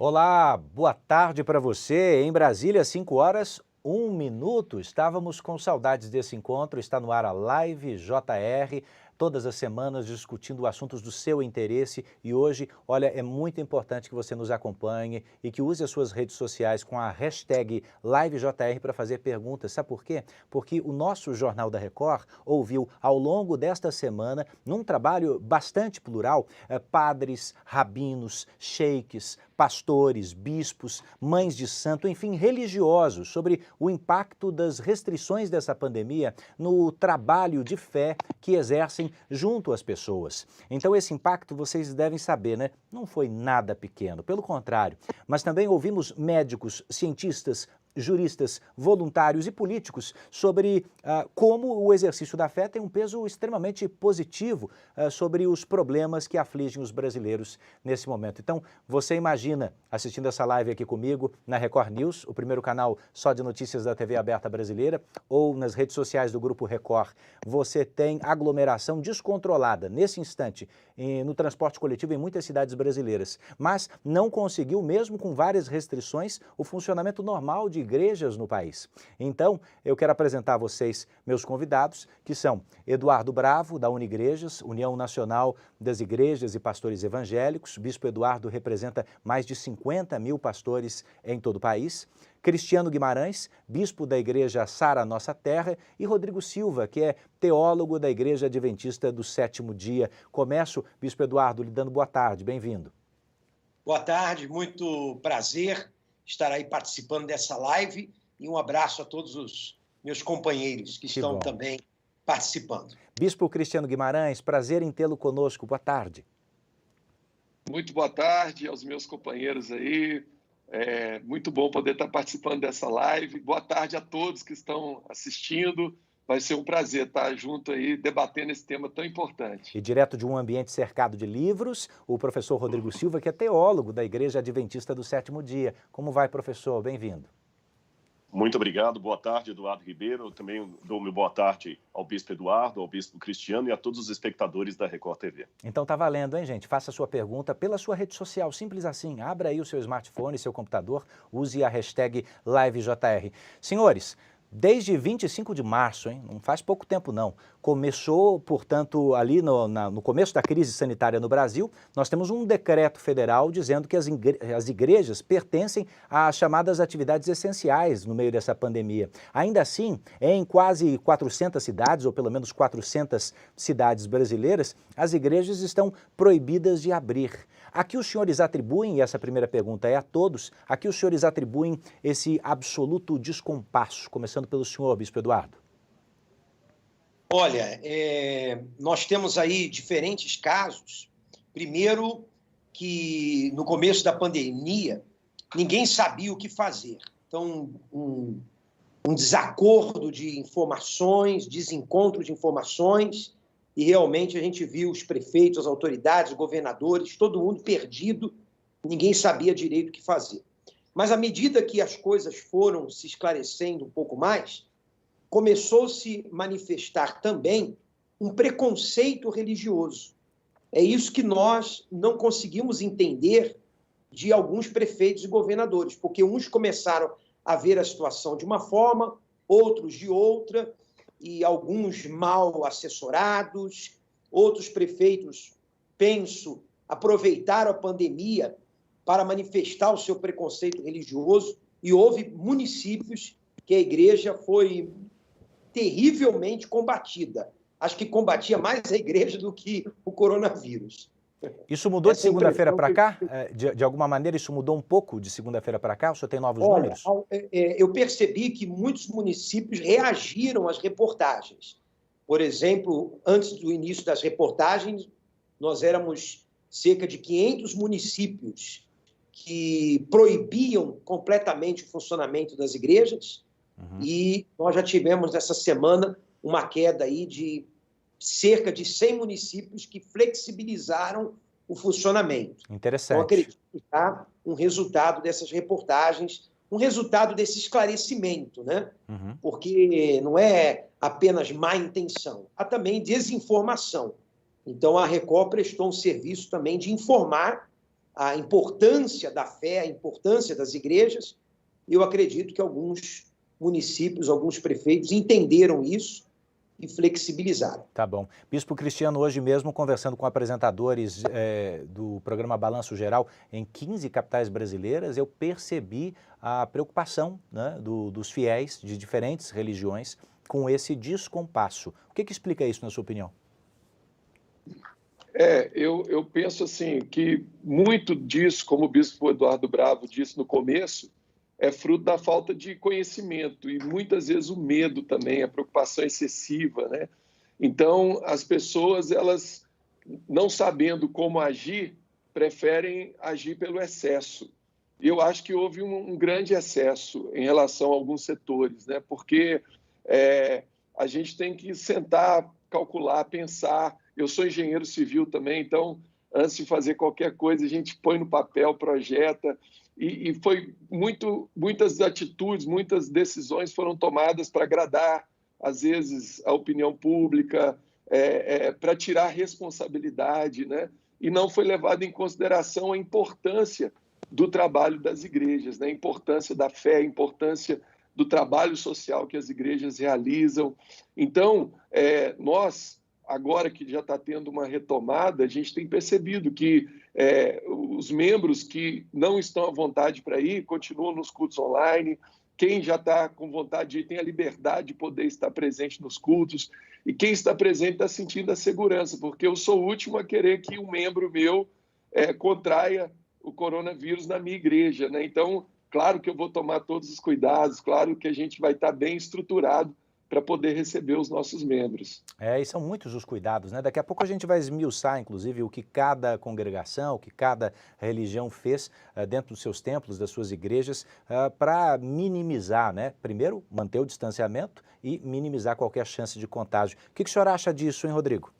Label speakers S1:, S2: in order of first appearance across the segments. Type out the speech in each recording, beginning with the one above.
S1: Olá, boa tarde para você. Em Brasília, 5 horas, 1 minuto. Estávamos com saudades desse encontro. Está no ar a Live JR, todas as semanas discutindo assuntos do seu interesse. E hoje, olha, é muito importante que você nos acompanhe e que use as suas redes sociais com a hashtag LiveJR para fazer perguntas. Sabe por quê? Porque o nosso Jornal da Record ouviu ao longo desta semana, num trabalho bastante plural, padres, rabinos, sheiks, pastores, bispos, mães de santo, enfim, religiosos, sobre o impacto das restrições dessa pandemia no trabalho de fé que exercem junto às pessoas. Então esse impacto, vocês devem saber, né? Não foi nada pequeno, pelo contrário. Mas também ouvimos médicos, cientistas, juristas, voluntários e políticos sobre como o exercício da fé tem um peso extremamente positivo sobre os problemas que afligem os brasileiros nesse momento. Então, você imagina, assistindo essa live aqui comigo na Record News, o primeiro canal só de notícias da TV aberta brasileira, ou nas redes sociais do Grupo Record, você tem aglomeração descontrolada nesse instante no transporte coletivo em muitas cidades brasileiras, mas não conseguiu, mesmo com várias restrições, o funcionamento normal de igrejas no país. Então, eu quero apresentar a vocês meus convidados, que são Eduardo Bravo, da Unigrejas, União Nacional das Igrejas e Pastores Evangélicos. Bispo Eduardo representa mais de 50 mil pastores em todo o país. Cristiano Guimarães, bispo da Igreja Sara Nossa Terra, e Rodrigo Silva, que é teólogo da Igreja Adventista do Sétimo Dia. Começo, bispo Eduardo, lhe dando boa tarde, bem-vindo.
S2: Boa tarde, muito prazer estar aí participando dessa live e um abraço a todos os meus companheiros que estão também participando.
S1: Bispo Cristiano Guimarães, prazer em tê-lo conosco, boa tarde.
S3: Muito boa tarde aos meus companheiros aí. É muito bom poder estar participando dessa live. Boa tarde a todos que estão assistindo. Vai ser um prazer estar junto aí, debatendo esse tema tão importante.
S1: E direto de um ambiente cercado de livros, o professor Rodrigo Silva, que é teólogo da Igreja Adventista do Sétimo Dia. Como vai, professor? Bem-vindo.
S4: Muito obrigado. Boa tarde, Eduardo Ribeiro. Eu também dou meu boa tarde ao bispo Eduardo, ao bispo Cristiano e a todos os espectadores da Record TV.
S1: Então tá valendo, hein, gente? Faça a sua pergunta pela sua rede social, simples assim. Abra aí o seu smartphone, seu computador, use a hashtag LiveJR. Senhores, desde 25 de março, hein? Não faz pouco tempo não, começou, portanto, ali no começo da crise sanitária no Brasil, nós temos um decreto federal dizendo que as igrejas pertencem às chamadas atividades essenciais no meio dessa pandemia. Ainda assim, em quase 400 cidades, ou pelo menos 400 cidades brasileiras, as igrejas estão proibidas de abrir. A que os senhores atribuem, e essa primeira pergunta é a todos, a que os senhores atribuem esse absoluto descompasso, começando pelo senhor, bispo Eduardo?
S2: Olha, nós temos aí diferentes casos. Primeiro, que no começo da pandemia, ninguém sabia o que fazer. Então, um desacordo de informações, desencontro de informações, e realmente a gente viu os prefeitos, as autoridades, os governadores, todo mundo perdido, ninguém sabia direito o que fazer. Mas à medida que as coisas foram se esclarecendo um pouco mais, começou a se manifestar também um preconceito religioso. É isso que nós não conseguimos entender de alguns prefeitos e governadores, porque uns começaram a ver a situação de uma forma, outros de outra, e alguns mal assessorados, outros prefeitos, penso, aproveitaram a pandemia para manifestar o seu preconceito religioso, e houve municípios que a igreja foi terrivelmente combatida. Acho que combatia mais a igreja do que o coronavírus.
S1: Isso mudou de segunda-feira para cá? De alguma maneira isso mudou um pouco de segunda-feira para cá? O senhor tem novos números?
S2: Eu percebi que muitos municípios reagiram às reportagens. Por exemplo, antes do início das reportagens, nós éramos cerca de 500 municípios que proibiam completamente o funcionamento das igrejas, e nós já tivemos essa semana uma queda aí de cerca de 100 municípios que flexibilizaram o funcionamento.
S1: Interessante.
S2: Então, acredito que há um resultado dessas reportagens, um resultado desse esclarecimento, né? Porque não é apenas má intenção, há também desinformação. Então, a Record prestou um serviço também de informar a importância da fé, a importância das igrejas. Eu acredito que alguns municípios, alguns prefeitos entenderam isso e flexibilizaram.
S1: Tá bom. Bispo Cristiano, hoje mesmo, conversando com apresentadores do programa Balanço Geral em 15 capitais brasileiras, eu percebi a preocupação, né, dos fiéis de diferentes religiões com esse descompasso. O que explica isso, na sua opinião?
S3: Eu penso assim que muito disso, como o bispo Eduardo Bravo disse no começo, é fruto da falta de conhecimento e muitas vezes o medo também, a preocupação excessiva, né? Então, as pessoas, elas, não sabendo como agir, preferem agir pelo excesso. E eu acho que houve um grande excesso em relação a alguns setores, né? Porque a gente tem que sentar, calcular, pensar. Eu sou engenheiro civil também, então, antes de fazer qualquer coisa, a gente põe no papel, projeta. E foi muitas atitudes, muitas decisões foram tomadas para agradar, às vezes, a opinião pública, para tirar a responsabilidade, né? E não foi levado em consideração a importância do trabalho das igrejas, né? A importância da fé, a importância do trabalho social que as igrejas realizam. Então, nós, agora que já está tendo uma retomada, a gente tem percebido que os membros que não estão à vontade para ir continuam nos cultos online. Quem já está com vontade de ir tem a liberdade de poder estar presente nos cultos. E quem está presente está sentindo a segurança, porque eu sou o último a querer que um membro meu contraia o coronavírus na minha igreja, né? Então, claro que eu vou tomar todos os cuidados, claro que a gente vai estar bem estruturado para poder receber os nossos membros.
S1: E são muitos os cuidados, né? Daqui a pouco a gente vai esmiuçar, inclusive, o que cada congregação, o que cada religião fez dentro dos seus templos, das suas igrejas, para minimizar, né? Primeiro, manter o distanciamento e minimizar qualquer chance de contágio. O que o senhor acha disso, hein, Rodrigo?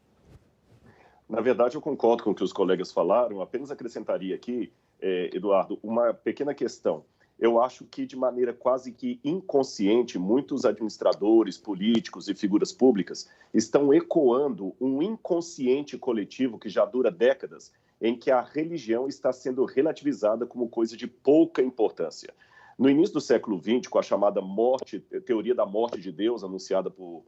S4: Na verdade, eu concordo com o que os colegas falaram, apenas acrescentaria aqui, Eduardo, uma pequena questão. Eu acho que, de maneira quase que inconsciente, muitos administradores, políticos e figuras públicas estão ecoando um inconsciente coletivo que já dura décadas, em que a religião está sendo relativizada como coisa de pouca importância. No início do século XX, com a chamada teoria da morte de Deus, anunciada por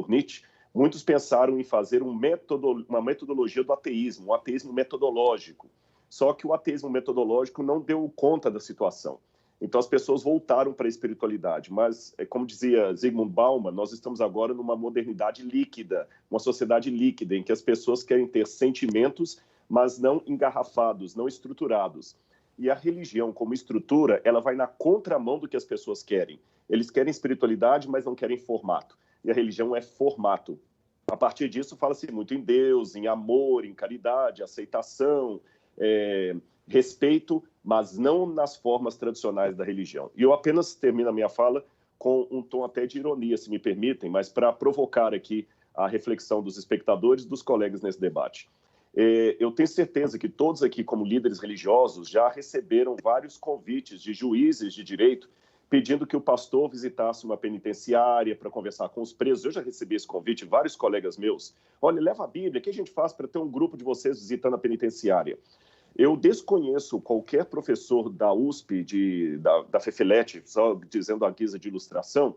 S4: Nietzsche, muitos pensaram em fazer uma metodologia do ateísmo, um ateísmo metodológico. Só que o ateísmo metodológico não deu conta da situação. Então, as pessoas voltaram para a espiritualidade, mas, como dizia Zygmunt Bauman, nós estamos agora numa modernidade líquida, uma sociedade líquida, em que as pessoas querem ter sentimentos, mas não engarrafados, não estruturados. E a religião, como estrutura, ela vai na contramão do que as pessoas querem. Eles querem espiritualidade, mas não querem formato. E a religião é formato. A partir disso, fala-se muito em Deus, em amor, em caridade, aceitação, respeito, mas não nas formas tradicionais da religião. E eu apenas termino a minha fala com um tom até de ironia, se me permitem, mas para provocar aqui a reflexão dos espectadores, dos colegas nesse debate. Eu tenho certeza que todos aqui, como líderes religiosos, já receberam vários convites de juízes de direito pedindo que o pastor visitasse uma penitenciária para conversar com os presos. Eu já recebi esse convite, vários colegas meus. Olha, leva a Bíblia, o que a gente faz para ter um grupo de vocês visitando a penitenciária? Eu desconheço qualquer professor da USP, da FEFELET, só dizendo a guisa de ilustração,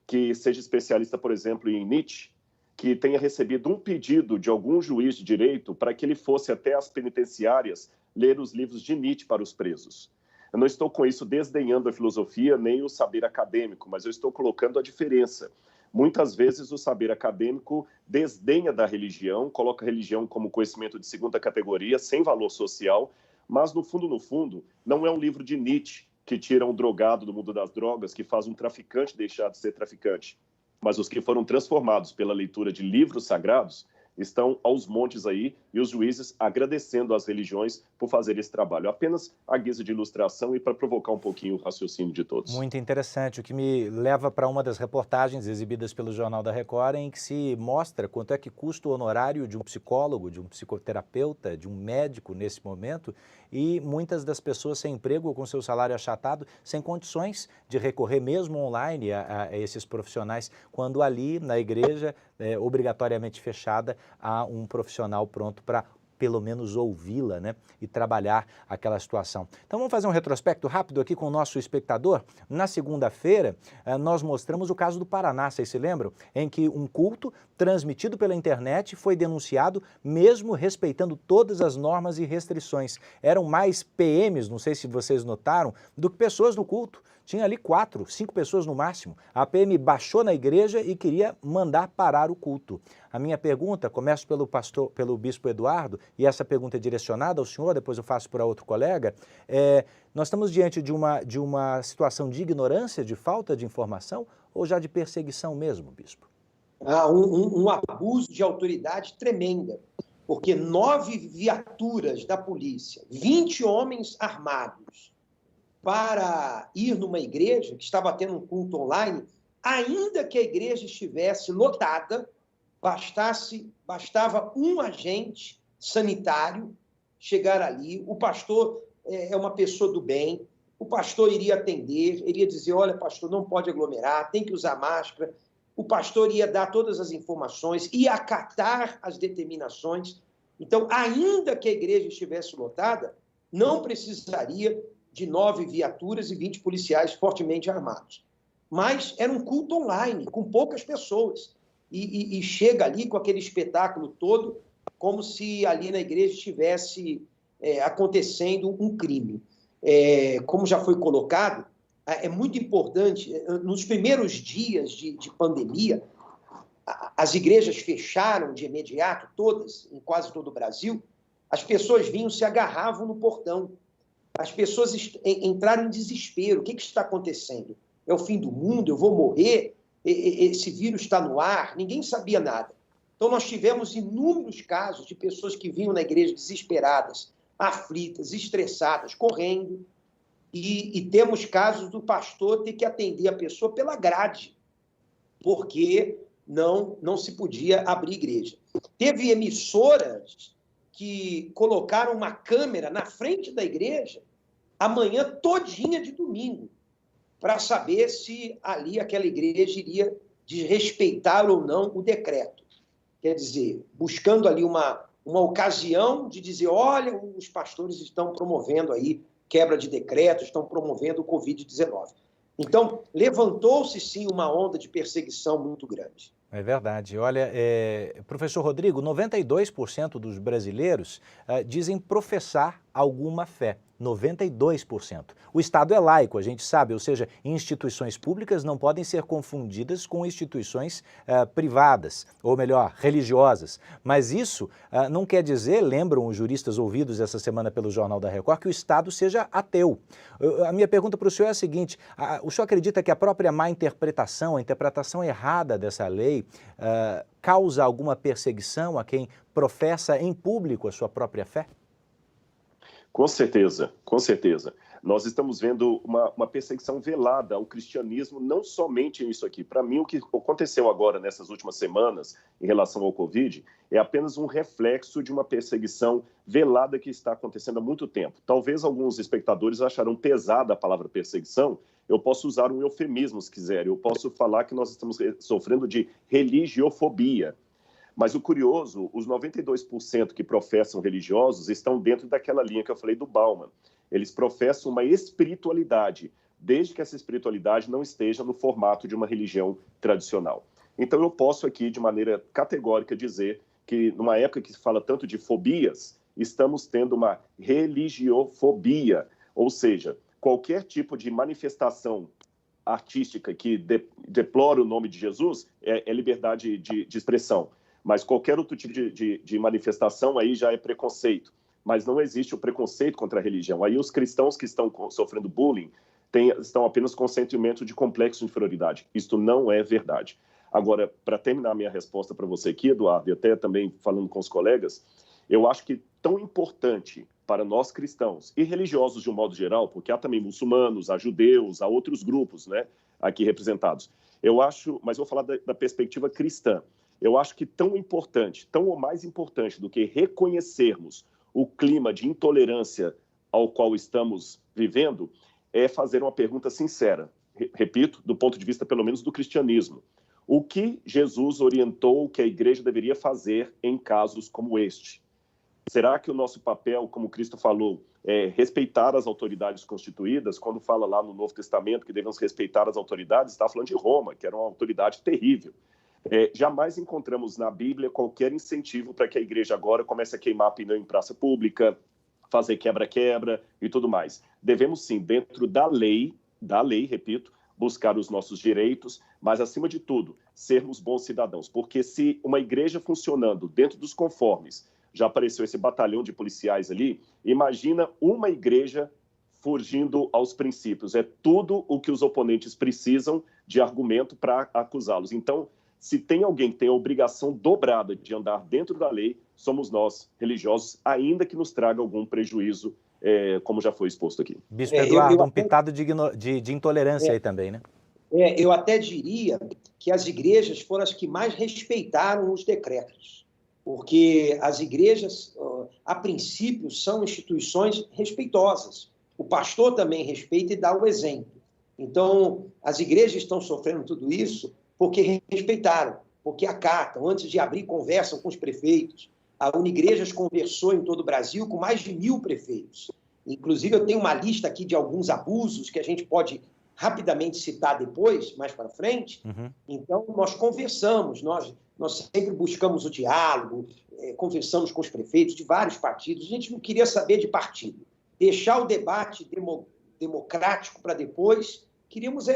S4: que seja especialista, por exemplo, em Nietzsche, que tenha recebido um pedido de algum juiz de direito para que ele fosse até as penitenciárias ler os livros de Nietzsche para os presos. Eu não estou com isso desdenhando a filosofia nem o saber acadêmico, mas eu estou colocando a diferença. Muitas vezes o saber acadêmico desdenha da religião, coloca a religião como conhecimento de segunda categoria, sem valor social, mas no fundo, não é um livro de Nietzsche que tira um drogado do mundo das drogas, que faz um traficante deixar de ser traficante. Mas os que foram transformados pela leitura de livros sagrados estão aos montes aí, e os juízes agradecendo às religiões por fazer esse trabalho. Apenas a guisa de ilustração e para provocar um pouquinho o raciocínio de todos.
S1: Muito interessante, o que me leva para uma das reportagens exibidas pelo Jornal da Record, em que se mostra quanto é que custa o honorário de um psicólogo, de um psicoterapeuta, de um médico nesse momento, e muitas das pessoas sem emprego, com seu salário achatado, sem condições de recorrer mesmo online a esses profissionais, quando ali na igreja, obrigatoriamente fechada, há um profissional pronto para pelo menos ouvi-la, né, e trabalhar aquela situação. Então vamos fazer um retrospecto rápido aqui com o nosso espectador. Na segunda-feira, nós mostramos o caso do Paraná, vocês se lembram? Em que um culto transmitido pela internet foi denunciado, mesmo respeitando todas as normas e restrições. Eram mais PMs, não sei se vocês notaram, do que pessoas no culto. Tinha ali 4, 5 pessoas no máximo. A PM baixou na igreja e queria mandar parar o culto. A minha pergunta, começo pelo bispo Eduardo, e essa pergunta é direcionada ao senhor, depois eu faço para outro colega. Nós estamos diante de uma situação de ignorância, de falta de informação, ou já de perseguição mesmo, bispo?
S2: Um abuso de autoridade tremenda, porque 9 viaturas da polícia, 20 homens armados, para ir numa igreja que estava tendo um culto online, ainda que a igreja estivesse lotada, bastava um agente sanitário chegar ali, o pastor é uma pessoa do bem, o pastor iria atender, iria dizer, olha, pastor, não pode aglomerar, tem que usar máscara, o pastor ia dar todas as informações, ia acatar as determinações. Então, ainda que a igreja estivesse lotada, não precisaria de 9 viaturas e 20 policiais fortemente armados. Mas era um culto online, com poucas pessoas. E chega ali com aquele espetáculo todo, como se ali na igreja estivesse acontecendo um crime. Como já foi colocado, é muito importante, nos primeiros dias de pandemia, as igrejas fecharam de imediato, todas, em quase todo o Brasil, as pessoas vinham, se agarravam no portão. As pessoas entraram em desespero. O que está acontecendo? É o fim do mundo? Eu vou morrer? Esse vírus está no ar? Ninguém sabia nada. Então, nós tivemos inúmeros casos de pessoas que vinham na igreja desesperadas, aflitas, estressadas, correndo. E temos casos do pastor ter que atender a pessoa pela grade, porque não se podia abrir igreja. Teve emissoras que colocaram uma câmera na frente da igreja a manhã todinha de domingo, para saber se ali aquela igreja iria desrespeitar ou não o decreto. Quer dizer, buscando ali uma ocasião de dizer, olha, os pastores estão promovendo aí quebra de decreto, estão promovendo o Covid-19. Então, levantou-se sim uma onda de perseguição muito grande.
S1: É verdade. Olha, professor Rodrigo, 92% dos brasileiros dizem professar alguma fé. 92%. O Estado é laico, a gente sabe, ou seja, instituições públicas não podem ser confundidas com instituições privadas, ou melhor, religiosas. Mas isso não quer dizer, lembram os juristas ouvidos essa semana pelo Jornal da Record, que o Estado seja ateu. A minha pergunta para o senhor é a seguinte, o senhor acredita que a própria má interpretação, a interpretação errada dessa lei, causa alguma perseguição a quem professa em público a sua própria fé?
S4: Com certeza, com certeza. Nós estamos vendo uma perseguição velada ao cristianismo, não somente nisso aqui. Para mim, o que aconteceu agora nessas últimas semanas em relação ao Covid é apenas um reflexo de uma perseguição velada que está acontecendo há muito tempo. Talvez alguns espectadores acharão pesada a palavra perseguição. Eu posso usar um eufemismo, se quiser. Eu posso falar que nós estamos sofrendo de religiofobia. Mas o curioso, os 92% que professam religiosos estão dentro daquela linha que eu falei do Bauman. Eles professam uma espiritualidade, desde que essa espiritualidade não esteja no formato de uma religião tradicional. Então eu posso aqui, de maneira categórica, dizer que numa época que se fala tanto de fobias, estamos tendo uma religiofobia, ou seja, qualquer tipo de manifestação artística que deplora o nome de Jesus é liberdade de expressão. Mas qualquer outro tipo de manifestação aí já é preconceito. Mas não existe o preconceito contra a religião. Aí os cristãos que estão sofrendo bullying estão apenas com sentimento de complexo de inferioridade. Isto não é verdade. Agora, para terminar minha resposta para você aqui, Eduardo, e até também falando com os colegas, eu acho que tão importante para nós cristãos e religiosos de um modo geral, porque há também muçulmanos, há judeus, há outros grupos, né, aqui representados. Eu acho, mas vou falar da perspectiva cristã. Eu acho que tão importante, tão ou mais importante do que reconhecermos o clima de intolerância ao qual estamos vivendo, é fazer uma pergunta sincera. Repito, do ponto de vista, pelo menos, do cristianismo. O que Jesus orientou que a igreja deveria fazer em casos como este? Será que o nosso papel, como Cristo falou, é respeitar as autoridades constituídas? Quando fala lá no Novo Testamento que devemos respeitar as autoridades, está falando de Roma, que era uma autoridade terrível. Jamais encontramos na Bíblia qualquer incentivo para que a igreja agora comece a queimar pneu em praça pública, fazer quebra-quebra e tudo mais. Devemos, sim, dentro da lei, repito, buscar os nossos direitos, mas, acima de tudo, sermos bons cidadãos. Porque se uma igreja funcionando dentro dos conformes, já apareceu esse batalhão de policiais ali, imagina uma igreja fugindo aos princípios. É tudo o que os oponentes precisam de argumento para acusá-los. Então, se tem alguém que tem a obrigação dobrada de andar dentro da lei, somos nós, religiosos, ainda que nos traga algum prejuízo, como já foi exposto aqui.
S1: Bispo Eduardo, um pitado de intolerância aí também, né?
S2: Eu até diria que as igrejas foram as que mais respeitaram os decretos, porque as igrejas, a princípio, são instituições respeitosas. O pastor também respeita e dá o exemplo. Então, as igrejas estão sofrendo tudo isso porque respeitaram, porque acatam. Antes de abrir, conversam com os prefeitos. A Unigrejas conversou em todo o Brasil com mais de 1.000 prefeitos. Inclusive, eu tenho uma lista aqui de alguns abusos que a gente pode rapidamente citar depois, mais para frente. Uhum. Então, nós conversamos, nós sempre buscamos o diálogo, conversamos com os prefeitos de vários partidos. A gente não queria saber de partido. Deixar o debate democrático para depois. Queríamos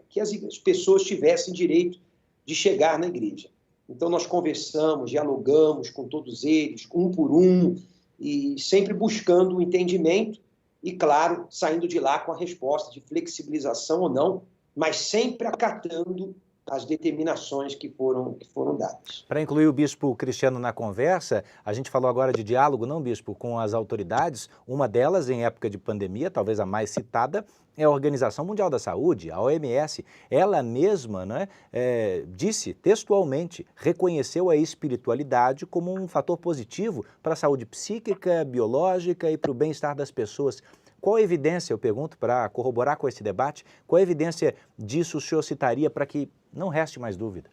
S2: que as pessoas tivessem direito de chegar na igreja. Então, nós conversamos, dialogamos com todos eles, um por um, e sempre buscando o entendimento e, claro, saindo de lá com a resposta de flexibilização ou não, mas sempre acatando as determinações que foram dadas.
S1: Para incluir o bispo Cristiano na conversa, a gente falou agora de diálogo, não, bispo, com as autoridades. Uma delas, em época de pandemia, talvez a mais citada, é a Organização Mundial da Saúde, a OMS. Ela mesma, né, disse textualmente, reconheceu a espiritualidade como um fator positivo para a saúde psíquica, biológica e para o bem-estar das pessoas. Qual a evidência, eu pergunto, para corroborar com esse debate, qual a evidência disso o senhor citaria para que não reste mais dúvida?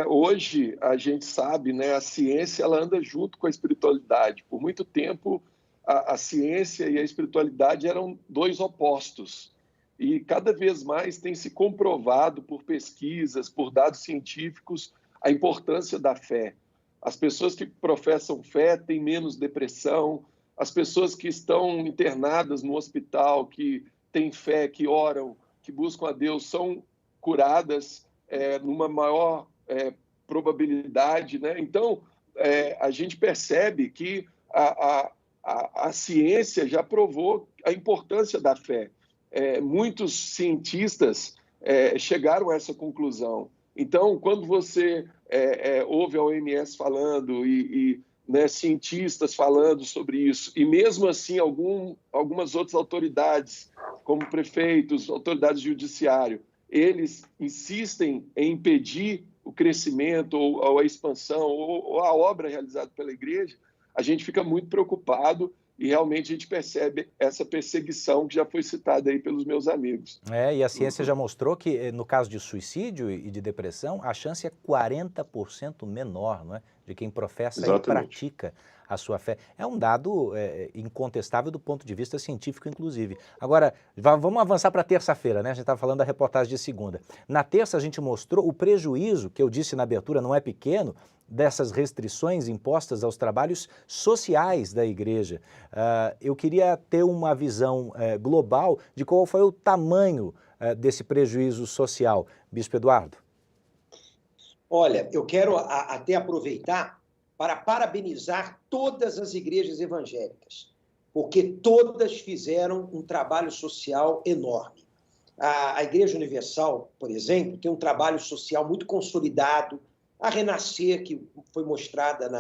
S3: Hoje, a gente sabe, né, a ciência ela anda junto com a espiritualidade. Por muito tempo, a ciência e a espiritualidade eram dois opostos. E cada vez mais tem se comprovado por pesquisas, por dados científicos, a importância da fé. As pessoas que professam fé têm menos depressão, as pessoas que estão internadas no hospital, que têm fé, que oram, que buscam a Deus, são curadas numa maior probabilidade, né? Então, a gente percebe que a ciência já provou a importância da fé. Muitos cientistas chegaram a essa conclusão. Então, quando você ouve a OMS falando né, cientistas falando sobre isso, e mesmo assim algumas outras autoridades, como prefeitos, autoridades do judiciário, eles insistem em impedir o crescimento ou a expansão ou a obra realizada pela igreja, a gente fica muito preocupado e realmente a gente percebe essa perseguição que já foi citada aí pelos meus amigos.
S1: E a ciência já mostrou que no caso de suicídio e de depressão, a chance é 40% menor, não é? De quem professa Exatamente. E pratica a sua fé. É um dado incontestável do ponto de vista científico, inclusive. Agora, vamos avançar para terça-feira, né? A gente estava falando da reportagem de segunda. Na terça, a gente mostrou o prejuízo, que eu disse na abertura, não é pequeno, dessas restrições impostas aos trabalhos sociais da igreja. Eu queria ter uma visão global de qual foi o tamanho desse prejuízo social. Bispo Eduardo.
S2: Olha, eu quero até aproveitar para parabenizar todas as igrejas evangélicas, porque todas fizeram um trabalho social enorme. A Igreja Universal, por exemplo, tem um trabalho social muito consolidado, a Renascer, que foi mostrada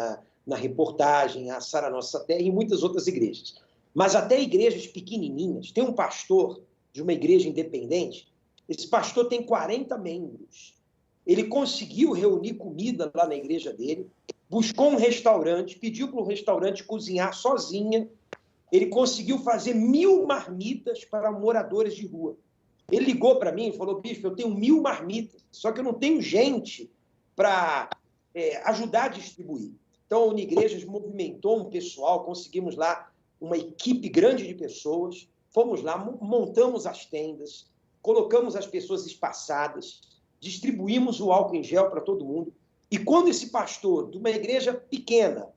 S2: na reportagem, a Sara Nossa Terra e muitas outras igrejas. Mas até igrejas pequenininhas. Tem um pastor de uma igreja independente, esse pastor tem 40 membros. Ele conseguiu reunir comida lá na igreja dele, buscou um restaurante, pediu para o restaurante cozinhar sozinha, ele conseguiu fazer 1.000 marmitas para moradores de rua. Ele ligou para mim e falou, bispo, eu tenho 1.000 marmitas, só que eu não tenho gente para ajudar a distribuir. Então, a Unigrejas movimentou um pessoal, conseguimos lá uma equipe grande de pessoas, fomos lá, montamos as tendas, colocamos as pessoas espaçadas, distribuímos o álcool em gel para todo mundo. E quando esse pastor de uma igreja pequena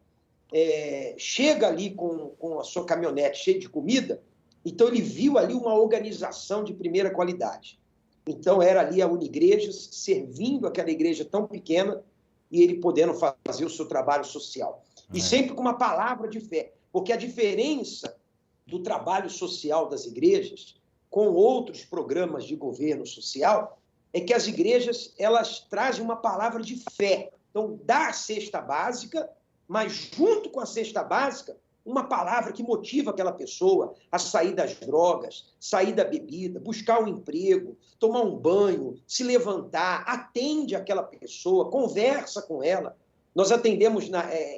S2: chega ali com a sua caminhonete cheia de comida, então ele viu ali uma organização de primeira qualidade. Então era ali a Unigrejas servindo aquela igreja tão pequena e ele podendo fazer o seu trabalho social. E sempre com uma palavra de fé, porque a diferença do trabalho social das igrejas com outros programas de governo social é que as igrejas elas trazem uma palavra de fé. Então, dá a cesta básica, mas junto com a cesta básica, uma palavra que motiva aquela pessoa a sair das drogas, sair da bebida, buscar um emprego, tomar um banho, se levantar, atende aquela pessoa, conversa com ela. Nós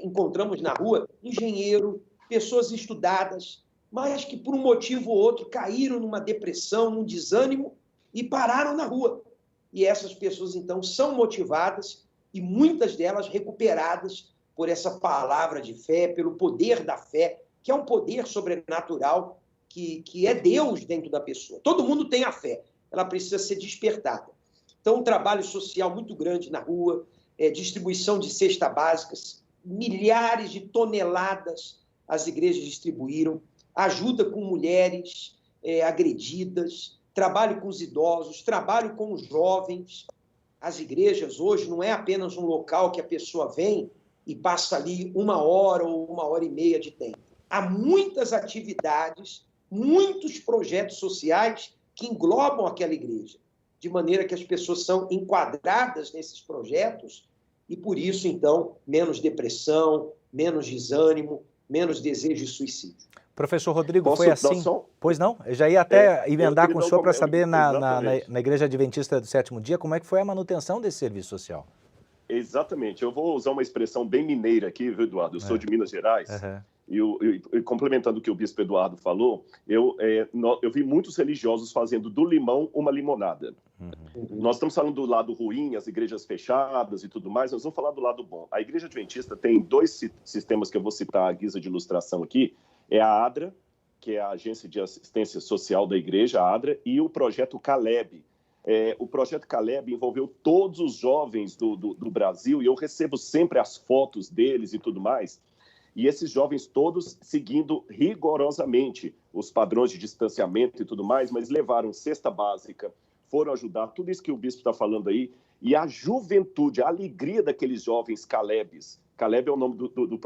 S2: encontramos na rua engenheiro, pessoas estudadas, mas que por um motivo ou outro caíram numa depressão, num desânimo e pararam na rua. E essas pessoas, então, são motivadas e muitas delas recuperadas por essa palavra de fé, pelo poder da fé, que é um poder sobrenatural, que é Deus dentro da pessoa. Todo mundo tem a fé, ela precisa ser despertada. Então, um trabalho social muito grande na rua, distribuição de cestas básicas, milhares de toneladas as igrejas distribuíram, ajuda com mulheres agredidas, trabalho com os idosos, trabalho com os jovens. As igrejas hoje não é apenas um local que a pessoa vem e passa ali 1 hora ou 1h30 de tempo. Há muitas atividades, muitos projetos sociais que englobam aquela igreja, de maneira que as pessoas são enquadradas nesses projetos e, por isso, então, menos depressão, menos desânimo, menos desejo de suicídio.
S1: Professor Rodrigo, foi assim? Pois não? Eu já ia até emendar com o senhor para saber na Igreja Adventista do Sétimo Dia como é que foi a manutenção desse serviço social.
S4: Exatamente. Eu vou usar uma expressão bem mineira aqui, viu, Eduardo? Eu sou de Minas Gerais. E complementando o que o bispo Eduardo falou, eu vi muitos religiosos fazendo do limão uma limonada. Nós estamos falando do lado ruim, as igrejas fechadas e tudo mais, nós vamos falar do lado bom. A Igreja Adventista tem 2 sistemas que eu vou citar à guisa de ilustração aqui. É a ADRA, que é a Agência de Assistência Social da Igreja, a ADRA, e o Projeto Caleb. O Projeto Caleb envolveu todos os jovens do Brasil, e eu recebo sempre as fotos deles e tudo mais, e esses jovens todos seguindo rigorosamente os padrões de distanciamento e tudo mais, mas levaram cesta básica, foram ajudar, tudo isso que o bispo está falando aí, e a juventude, a alegria daqueles jovens Calebs. Caleb é o nome do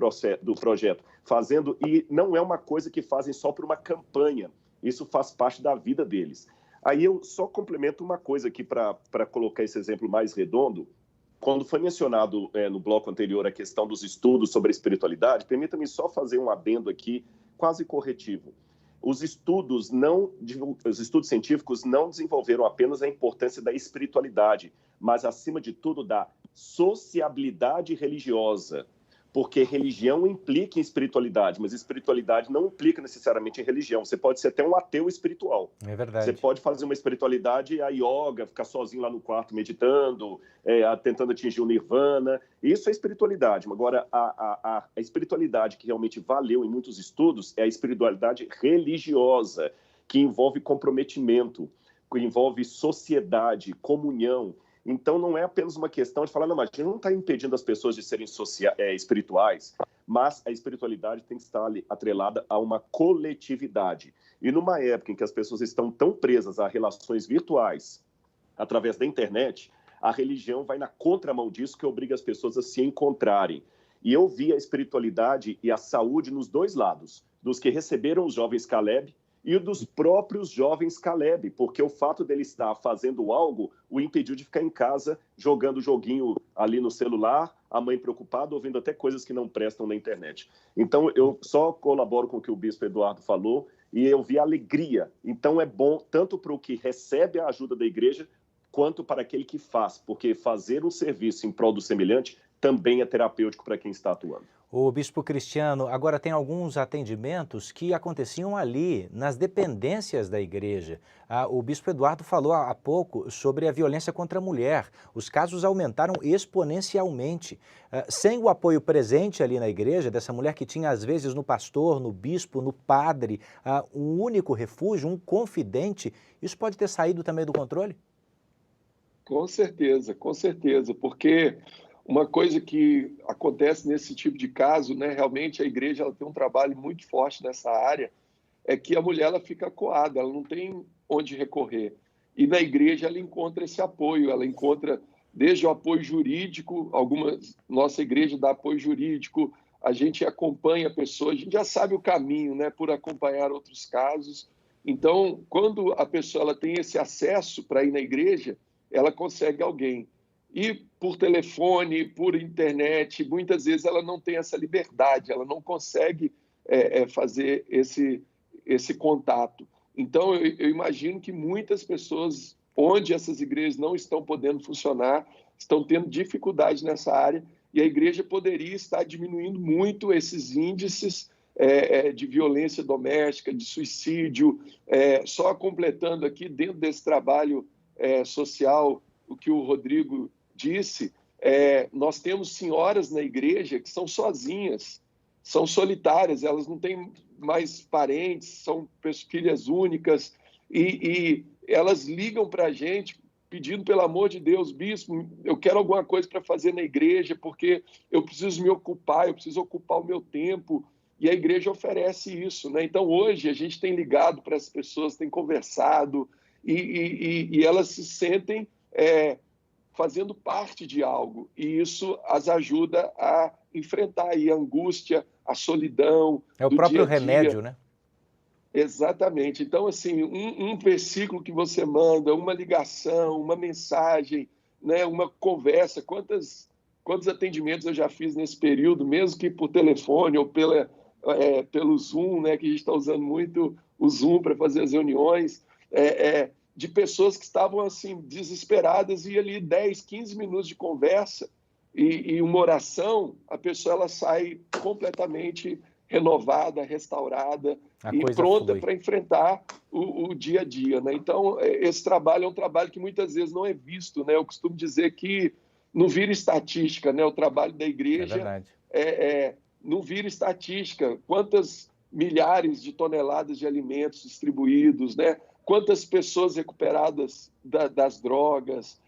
S4: projeto, fazendo, e não é uma coisa que fazem só por uma campanha, isso faz parte da vida deles. Aí eu só complemento uma coisa aqui para colocar esse exemplo mais redondo. Quando foi mencionado no bloco anterior a questão dos estudos sobre a espiritualidade, permita-me só fazer um adendo aqui quase corretivo. Os estudos científicos não desenvolveram apenas a importância da espiritualidade, mas, acima de tudo, da sociabilidade religiosa. Porque religião implica em espiritualidade, mas espiritualidade não implica necessariamente em religião. Você pode ser até um ateu espiritual.
S1: É verdade.
S4: Você pode fazer uma espiritualidade, a yoga, ficar sozinho lá no quarto meditando, tentando atingir o nirvana. Isso é espiritualidade. Agora, a espiritualidade que realmente valeu em muitos estudos é a espiritualidade religiosa, que envolve comprometimento, que envolve sociedade, comunhão. Então, não é apenas uma questão de falar, não, mas a gente não está impedindo as pessoas de serem espirituais, mas a espiritualidade tem que estar atrelada a uma coletividade. E numa época em que as pessoas estão tão presas a relações virtuais, através da internet, a religião vai na contramão disso, que obriga as pessoas a se encontrarem. E eu vi a espiritualidade e a saúde nos 2 lados, dos que receberam os jovens Caleb e dos próprios jovens Caleb, porque o fato dele estar fazendo algo o impediu de ficar em casa jogando joguinho ali no celular, a mãe preocupada, ouvindo até coisas que não prestam na internet. Então, eu só colaboro com o que o bispo Eduardo falou e eu vi alegria. Então, é bom tanto para o que recebe a ajuda da igreja, quanto para aquele que faz, porque fazer um serviço em prol do semelhante também é terapêutico para quem está atuando.
S1: O Bispo Cristiano, agora tem alguns atendimentos que aconteciam ali, nas dependências da igreja. O Bispo Eduardo falou há pouco sobre a violência contra a mulher. Os casos aumentaram exponencialmente. Sem o apoio presente ali na igreja, dessa mulher que tinha às vezes no pastor, no bispo, no padre, um único refúgio, um confidente, isso pode ter saído também do controle?
S3: Com certeza, porque uma coisa que acontece nesse tipo de caso, né, realmente a igreja ela tem um trabalho muito forte nessa área, é que a mulher ela fica acuada, ela não tem onde recorrer. E na igreja ela encontra esse apoio, ela encontra desde o apoio jurídico, nossa igreja dá apoio jurídico, a gente acompanha pessoas, a gente já sabe o caminho, né, por acompanhar outros casos. Então, quando a pessoa ela tem esse acesso para ir na igreja, ela consegue alguém. E por telefone, por internet, muitas vezes ela não tem essa liberdade, ela não consegue fazer esse contato. Então, eu imagino que muitas pessoas, onde essas igrejas não estão podendo funcionar, estão tendo dificuldade nessa área, e a igreja poderia estar diminuindo muito esses índices de violência doméstica, de suicídio. Só completando aqui, dentro desse trabalho social, o que o Rodrigo disse, nós temos senhoras na igreja que são sozinhas, são solitárias, elas não têm mais parentes, são filhas únicas, e elas ligam para a gente pedindo, pelo amor de Deus, bispo, eu quero alguma coisa para fazer na igreja, porque eu preciso me ocupar, eu preciso ocupar o meu tempo, e a igreja oferece isso, né? Então, hoje, a gente tem ligado para as pessoas, tem conversado, e elas se sentem fazendo parte de algo, e isso as ajuda a enfrentar aí a angústia, a solidão.
S1: É o próprio remédio, né?
S3: Exatamente. Então, assim, um versículo que você manda, uma ligação, uma mensagem, né, uma conversa, quantos atendimentos eu já fiz nesse período, mesmo que por telefone ou pelo Zoom, né, que a gente está usando muito o Zoom para fazer as reuniões, de pessoas que estavam assim desesperadas, e ali 10, 15 minutos de conversa e uma oração, a pessoa ela sai completamente renovada, restaurada e pronta para enfrentar o dia a dia, né? Então, esse trabalho é um trabalho que muitas vezes não é visto, né? Eu costumo dizer que não vira estatística, né? O trabalho da igreja não vira estatística. Quantas milhares de toneladas de alimentos distribuídos, né? Quantas pessoas recuperadas das drogas,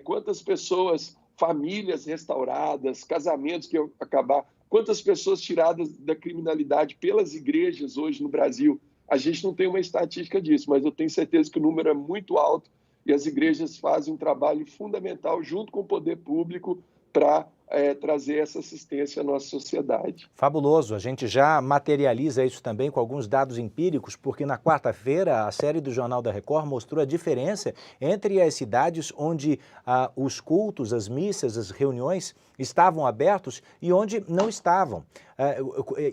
S3: quantas pessoas, famílias restauradas, casamentos que iam acabar, quantas pessoas tiradas da criminalidade pelas igrejas hoje no Brasil. A gente não tem uma estatística disso, mas eu tenho certeza que o número é muito alto e as igrejas fazem um trabalho fundamental junto com o poder público para trazer essa assistência à nossa sociedade.
S1: Fabuloso, a gente já materializa isso também com alguns dados empíricos, porque na quarta-feira a série do Jornal da Record mostrou a diferença entre as cidades onde os cultos, as missas, as reuniões estavam abertos e onde não estavam.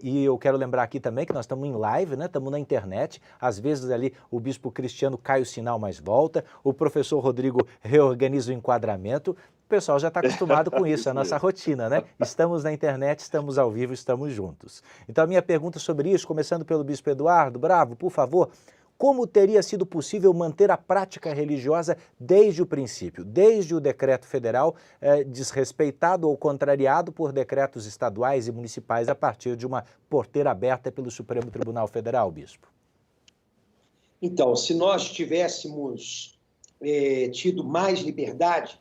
S1: E eu quero lembrar aqui também que nós estamos em live, né? Estamos na internet, às vezes ali o Bispo Cristiano cai o sinal, mas volta, o professor Rodrigo reorganiza o enquadramento. O pessoal já está acostumado com isso, é a nossa rotina, né? Estamos na internet, estamos ao vivo, estamos juntos. Então a minha pergunta sobre isso, começando pelo Bispo Eduardo, bravo, por favor, como teria sido possível manter a prática religiosa desde o princípio, desde o decreto federal, desrespeitado ou contrariado por decretos estaduais e municipais a partir de uma porteira aberta pelo Supremo Tribunal Federal, Bispo?
S2: Então, se nós tivéssemos tido mais liberdade,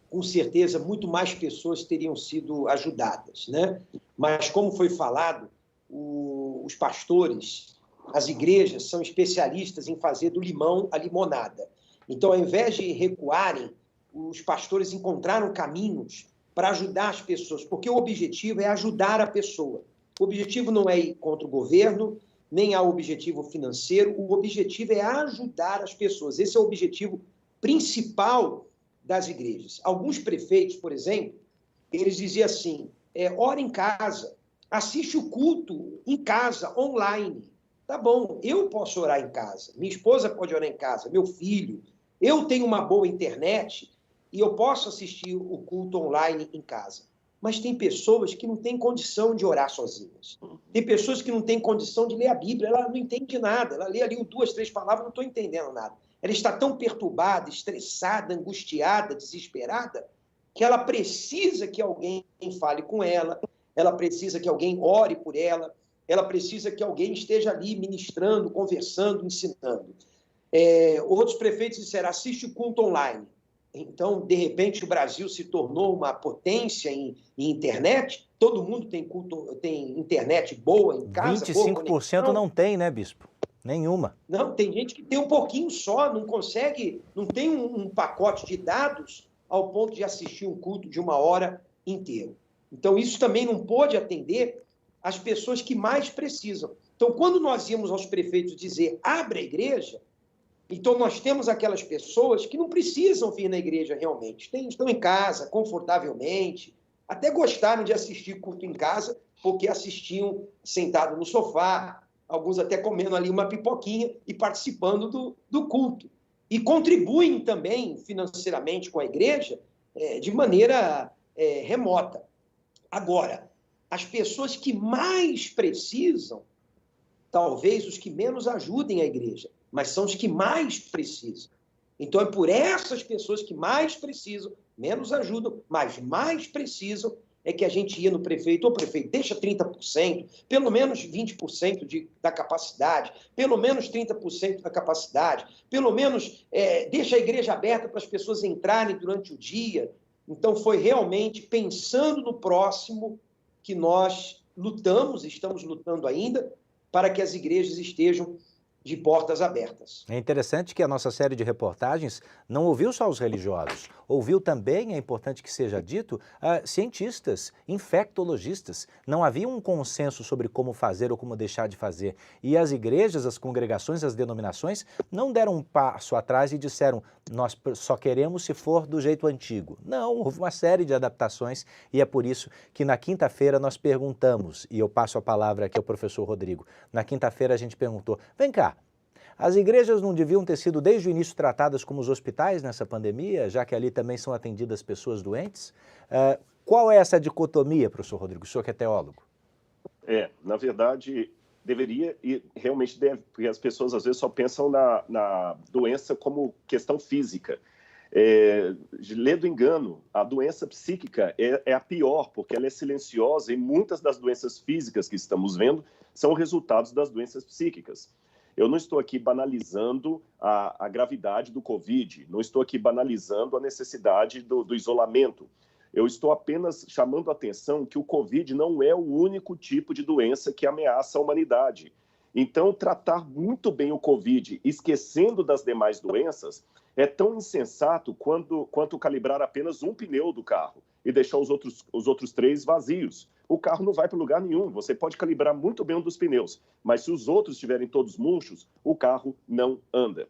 S2: com certeza, muito mais pessoas teriam sido ajudadas, né? Mas, como foi falado, os pastores, as igrejas, são especialistas em fazer do limão a limonada. Então, ao invés de recuarem, os pastores encontraram caminhos para ajudar as pessoas, porque o objetivo é ajudar a pessoa. O objetivo não é ir contra o governo, nem há objetivo financeiro, o objetivo é ajudar as pessoas. Esse é o objetivo principal das igrejas. Alguns prefeitos, por exemplo, eles diziam assim, ora em casa, assiste o culto em casa, online. Tá bom, eu posso orar em casa, minha esposa pode orar em casa, meu filho, eu tenho uma boa internet e eu posso assistir o culto online em casa. mas tem pessoas que não têm condição de orar sozinhas. Tem pessoas que não têm condição de ler a Bíblia, ela não entende nada, ela lê ali 2, 3 palavras, não estou entendendo nada. Ela está tão perturbada, estressada, angustiada, desesperada, que ela precisa que alguém fale com ela, ela precisa que alguém ore por ela, ela precisa que alguém esteja ali ministrando, conversando, ensinando. Outros prefeitos disseram, assiste o culto online. Então, de repente, o Brasil se tornou uma potência em internet, todo mundo tem internet boa em casa.
S1: 25% não tem, né, bispo? Nenhuma.
S2: Não, tem gente que tem um pouquinho só, não consegue, não tem um pacote de dados ao ponto de assistir um culto de 1 hora inteiro. Então, isso também não pôde atender as pessoas que mais precisam. Então, quando nós íamos aos prefeitos dizer, abre a igreja, então nós temos aquelas pessoas que não precisam vir na igreja realmente, estão em casa, confortavelmente, até gostaram de assistir culto em casa, porque assistiam sentado no sofá, alguns até comendo ali uma pipoquinha e participando do culto. E contribuem também financeiramente com a igreja de maneira remota. Agora, as pessoas que mais precisam, talvez os que menos ajudem a igreja, mas são os que mais precisam. Então, é por essas pessoas que mais precisam, menos ajudam, mas mais precisam, é que a gente ia no prefeito, prefeito, deixa 30%, pelo menos 20% da capacidade, pelo menos 30% da capacidade, pelo menos deixa a igreja aberta para as pessoas entrarem durante o dia. Então, foi realmente pensando no próximo que nós estamos lutando ainda, para que as igrejas estejam de portas abertas.
S1: É interessante que a nossa série de reportagens não ouviu só os religiosos, ouviu também, é importante que seja dito, cientistas, infectologistas. Não havia um consenso sobre como fazer ou como deixar de fazer. E as igrejas, as congregações, as denominações não deram um passo atrás e disseram, nós só queremos se for do jeito antigo. Não, houve uma série de adaptações e é por isso que na quinta-feira nós perguntamos, e eu passo a palavra aqui ao professor Rodrigo, na quinta-feira a gente perguntou, vem cá, as igrejas não deviam ter sido desde o início tratadas como os hospitais nessa pandemia, já que ali também são atendidas pessoas doentes? Qual é essa dicotomia, professor Rodrigo, o senhor que é teólogo?
S4: Na verdade, deveria e realmente deve, porque as pessoas às vezes só pensam na doença como questão física. Lê do engano, a doença psíquica é a pior, porque ela é silenciosa e muitas das doenças físicas que estamos vendo são resultados das doenças psíquicas. Eu não estou aqui banalizando a gravidade do Covid, não estou aqui banalizando a necessidade do isolamento. Eu estou apenas chamando a atenção que o Covid não é o único tipo de doença que ameaça a humanidade. Então, tratar muito bem o Covid, esquecendo das demais doenças, é tão insensato quanto calibrar apenas um pneu do carro e deixar os outros 3 vazios. O carro não vai para lugar nenhum. Você pode calibrar muito bem um dos pneus, mas se os outros estiverem todos murchos, o carro não anda.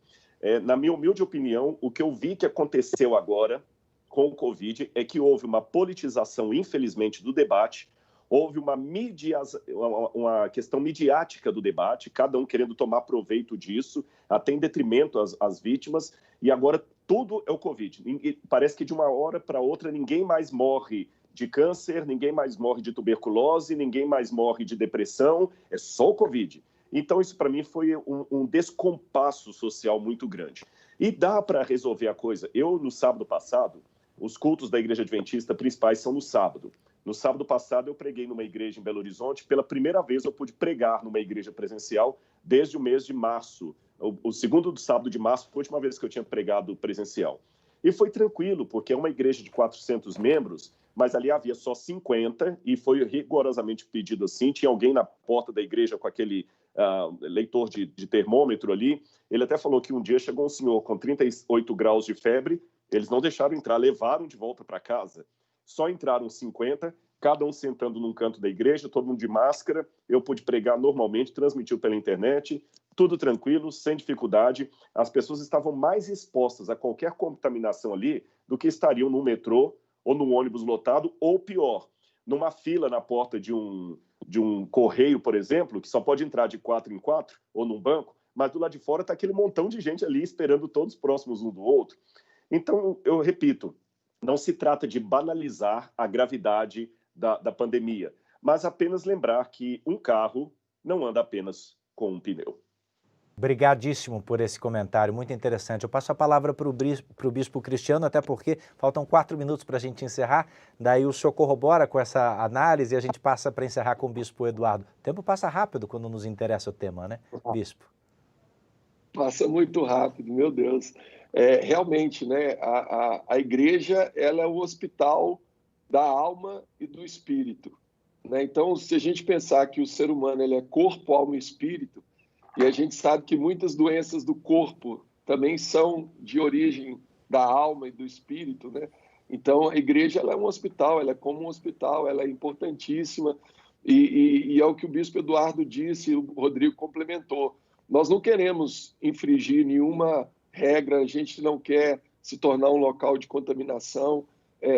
S4: Na minha humilde opinião, o que eu vi que aconteceu agora com o Covid é que houve uma politização, infelizmente, do debate, houve uma questão midiática do debate, cada um querendo tomar proveito disso, até em detrimento às vítimas, e agora tudo é o Covid. Parece que de uma hora para outra ninguém mais morre de câncer, ninguém mais morre de tuberculose, ninguém mais morre de depressão, é só o Covid. Então, isso para mim foi um descompasso social muito grande. E dá para resolver a coisa. Eu, no sábado passado, os cultos da Igreja Adventista principais são no sábado. No sábado passado, eu preguei numa igreja em Belo Horizonte. Pela primeira vez, eu pude pregar numa igreja presencial desde o mês de março. O segundo sábado de março foi a última vez que eu tinha pregado presencial. E foi tranquilo, porque é uma igreja de 400 membros, mas ali havia só 50 e foi rigorosamente pedido assim. Tinha alguém na porta da igreja com aquele leitor de termômetro ali. Ele até falou que um dia chegou um senhor com 38 graus de febre, eles não deixaram entrar, levaram de volta para casa. Só entraram 50, cada um sentando num canto da igreja, todo mundo de máscara. Eu pude pregar normalmente, transmitiu pela internet, tudo tranquilo, sem dificuldade. As pessoas estavam mais expostas a qualquer contaminação ali do que estariam no metrô ou num ônibus lotado, ou pior, numa fila na porta de um correio, por exemplo, que só pode entrar de 4 em 4, ou num banco, mas do lado de fora está aquele montão de gente ali esperando todos próximos um do outro. Então, eu repito, não se trata de banalizar a gravidade da pandemia, mas apenas lembrar que um carro não anda apenas com um pneu.
S1: Obrigadíssimo por esse comentário, muito interessante. Eu passo a palavra para o Bispo Cristiano, até porque faltam 4 minutos para a gente encerrar, daí o senhor corrobora com essa análise e a gente passa para encerrar com o Bispo Eduardo. O tempo passa rápido quando nos interessa o tema, né, Bispo?
S3: Passa muito rápido, meu Deus. Realmente, né, a igreja ela é o hospital da alma e do espírito, né? Então, se a gente pensar que o ser humano ele é corpo, alma e espírito, e a gente sabe que muitas doenças do corpo também são de origem da alma e do espírito, né? Então, a igreja ela é um hospital, ela é como um hospital, ela é importantíssima, e é o que o Bispo Eduardo disse, e o Rodrigo complementou. Nós não queremos infringir nenhuma regra, a gente não quer se tornar um local de contaminação,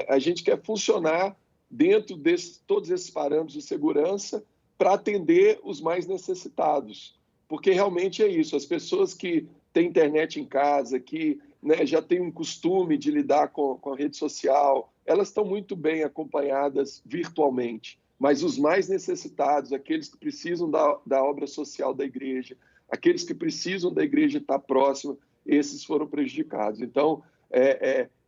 S3: a gente quer funcionar dentro de todos esses parâmetros de segurança para atender os mais necessitados. Porque realmente é isso, as pessoas que têm internet em casa, que, né, já têm um costume de lidar com a rede social, elas estão muito bem acompanhadas virtualmente. Mas os mais necessitados, aqueles que precisam da obra social da igreja, aqueles que precisam da igreja estar próxima, esses foram prejudicados. Então,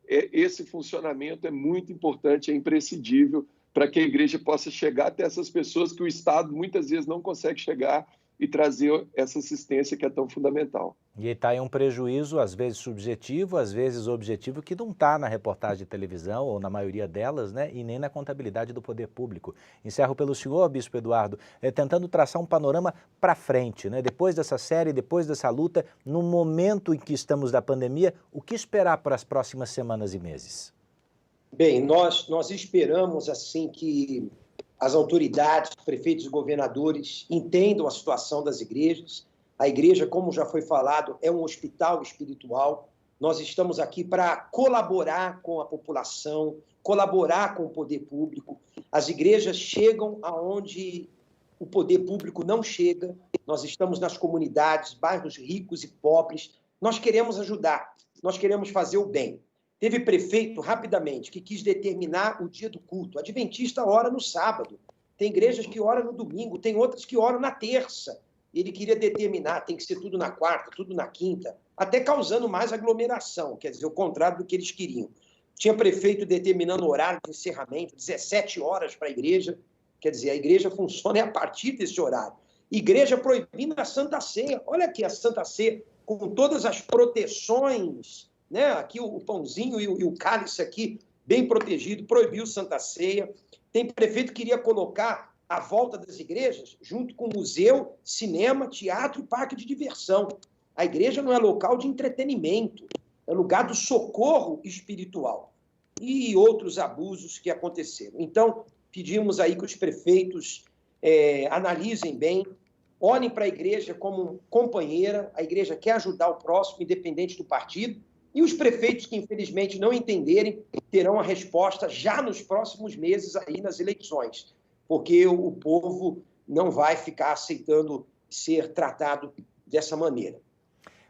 S3: esse funcionamento é muito importante, é imprescindível para que a igreja possa chegar até essas pessoas que o Estado muitas vezes não consegue chegar e trazer essa assistência que é tão fundamental.
S1: E está aí um prejuízo, às vezes subjetivo, às vezes objetivo, que não está na reportagem de televisão, ou na maioria delas, né, e nem na contabilidade do poder público. Encerro pelo senhor, Bispo Eduardo, tentando traçar um panorama para frente, né, depois dessa série, depois dessa luta, no momento em que estamos da pandemia, o que esperar para as próximas semanas e meses?
S2: Bem, nós esperamos assim que as autoridades, prefeitos e governadores entendam a situação das igrejas. A igreja, como já foi falado, é um hospital espiritual. Nós estamos aqui para colaborar com a população, colaborar com o poder público. As igrejas chegam aonde o poder público não chega. Nós estamos nas comunidades, bairros ricos e pobres. Nós queremos ajudar, nós queremos fazer o bem. Teve prefeito, rapidamente, que quis determinar o dia do culto. O adventista ora no sábado. Tem igrejas que oram no domingo, tem outras que oram na terça. Ele queria determinar, tem que ser tudo na quarta, tudo na quinta, até causando mais aglomeração, quer dizer, o contrário do que eles queriam. Tinha prefeito determinando o horário de encerramento, 17 horas para a igreja, quer dizer, a igreja funciona a partir desse horário. Igreja proibindo a Santa Ceia. Olha aqui a Santa Ceia, com todas as proteções, né? Aqui o pãozinho e o cálice aqui, bem protegido, proibiu Santa Ceia. Tem prefeito que queria colocar a volta das igrejas junto com museu, cinema, teatro e parque de diversão. A igreja não é local de entretenimento, é lugar do socorro espiritual. E outros abusos que aconteceram. Então, pedimos aí que os prefeitos analisem bem, olhem para a igreja como companheira, a igreja quer ajudar o próximo, independente do partido, e os prefeitos que, infelizmente, não entenderem, terão a resposta já nos próximos meses aí nas eleições, porque o povo não vai ficar aceitando ser tratado dessa maneira.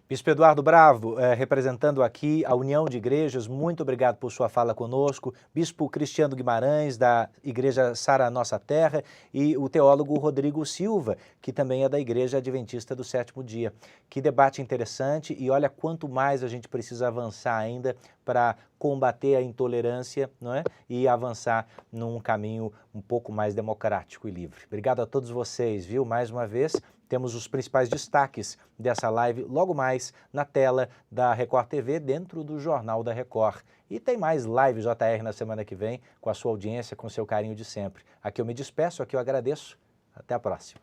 S1: Bispo Eduardo Bravo, representando aqui a União de Igrejas, muito obrigado por sua fala conosco. Bispo Cristiano Guimarães, da Igreja Sara Nossa Terra, e o teólogo Rodrigo Silva, que também é da Igreja Adventista do Sétimo Dia. Que debate interessante, e olha quanto mais a gente precisa avançar ainda para combater a intolerância, não é? E avançar num caminho um pouco mais democrático e livre. Obrigado a todos vocês, viu? Mais uma vez, temos os principais destaques dessa live logo mais na tela da Record TV, dentro do Jornal da Record. E tem mais live JR na semana que vem, com a sua audiência, com o seu carinho de sempre. Aqui eu me despeço, aqui eu agradeço. Até a próxima.